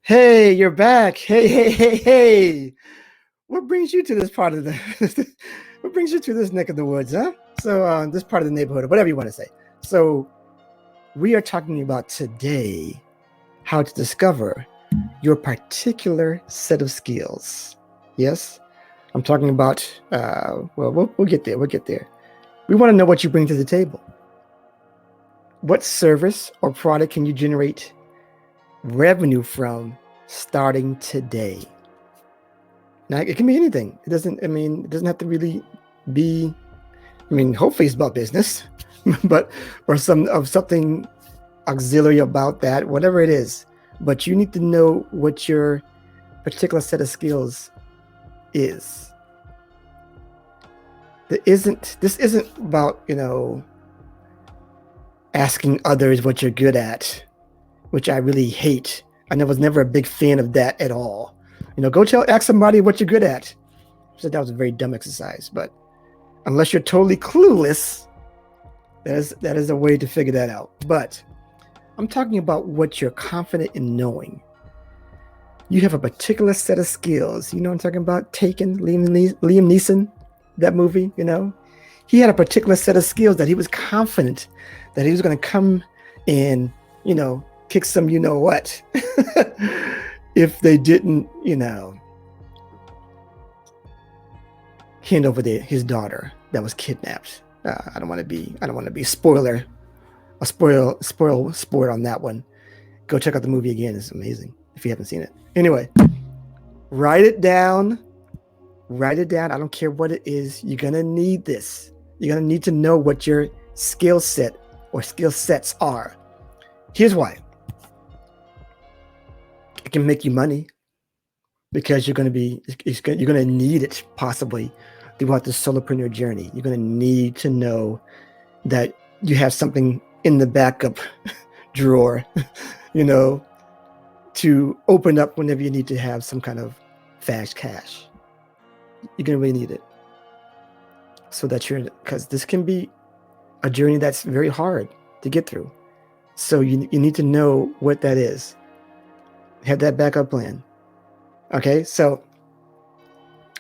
Hey, you're back. Hey, hey, hey, hey. What brings you to this part of the what brings you to this neck of the woods, huh? So this part of the neighborhood, or whatever you want to say. So we are talking about today how to discover your particular set of skills. Yes, I'm talking about we'll get there. We'll get there. We want to know what you bring to the table. What service or product can you generate revenue from starting today? Now it can be anything. It doesn't. I mean, it doesn't have to really be. I mean, hopefully it's about business, but or something auxiliary about that. Whatever it is, but you need to know what your particular set of skills is. This isn't about asking others what you're good at, which I really hate. I was never a big fan of that at all. Go ask somebody what you're good at. So that was a very dumb exercise, but unless you're totally clueless, that is a way to figure that out. But I'm talking about what you're confident in knowing. You have a particular set of skills. You know what I'm talking about? Taken, Liam Neeson, that movie, He had a particular set of skills that he was confident that he was going to come and, kick some what if they didn't, hand over his daughter that was kidnapped. I don't want to be spoiler sport on that one. Go check out the movie again. It's amazing if you haven't seen it. Anyway, write it down. I don't care what it is. You're going to need this. You're going to need to know what your skill set or skill sets are. Here's why. It can make you money because you're going to need it possibly throughout the solopreneur journey. You're going to need to know that you have something in the backup drawer, to open up whenever you need to have some kind of fast cash. You're going to really need it. So that because this can be a journey that's very hard to get through. So you need to know what that is. Have that backup plan. Okay, so,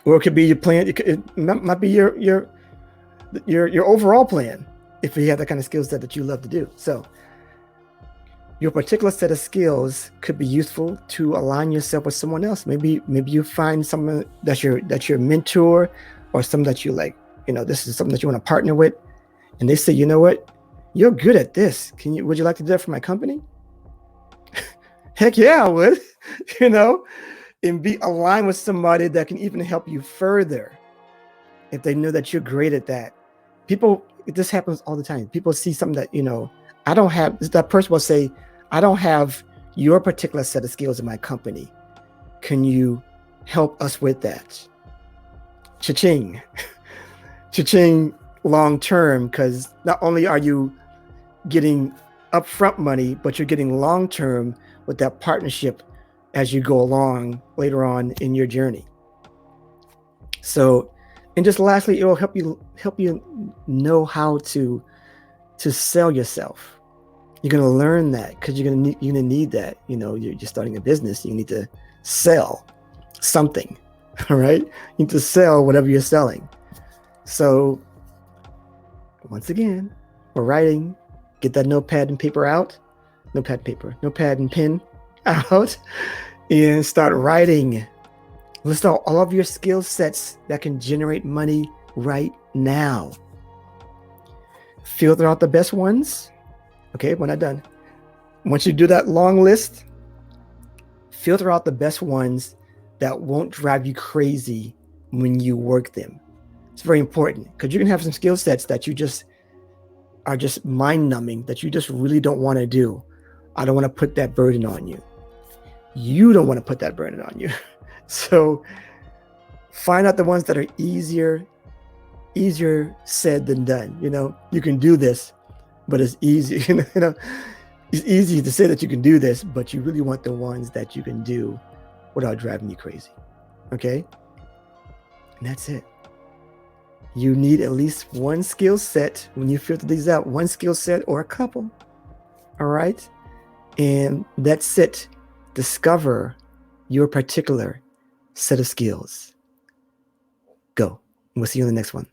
or it could be your plan. It might be your overall plan if you have that kind of skill set that you love to do. So your particular set of skills could be useful to align yourself with someone else. Maybe you find someone that's your mentor, or someone that you like. This is something that you want to partner with, and they say, you know what, you're good at this. Would you like to do that for my company? Heck yeah, I would. And be aligned with somebody that can even help you further if they know that you're great at that. This happens all the time. People see something that, I don't have. That person will say, I don't have your particular set of skills in my company. Can you help us with that? Cha-ching. Cha-ching long term, because not only are you getting upfront money, but you're getting long term with that partnership as you go along later on in your journey. So, and just lastly, it will help you know how to sell yourself. You're going to learn that because you're going to need that. You're starting a business. You need to sell something, all right? You need to sell whatever you're selling. So, once again, we're writing. Get that notepad and paper out. Notepad and pen out, and start writing. List out all of your skill sets that can generate money right now. Filter out the best ones. Okay, we're not done. Once you do that long list, filter out the best ones that won't drive you crazy when you work them. It's very important because you can have some skill sets that you just are just mind-numbing, that you just really don't want to do. I don't want to put that burden on you. You don't want to put that burden on you. So find out the ones that are easier said than done. You can do this, but it's easy. It's easy to say that you can do this, but you really want the ones that you can do without driving you crazy. Okay? And that's it. You need at least one skill set when you filter these out, one skill set or a couple. All right? And that's it. discover your particular set of skills. Go. We'll see you in the next one.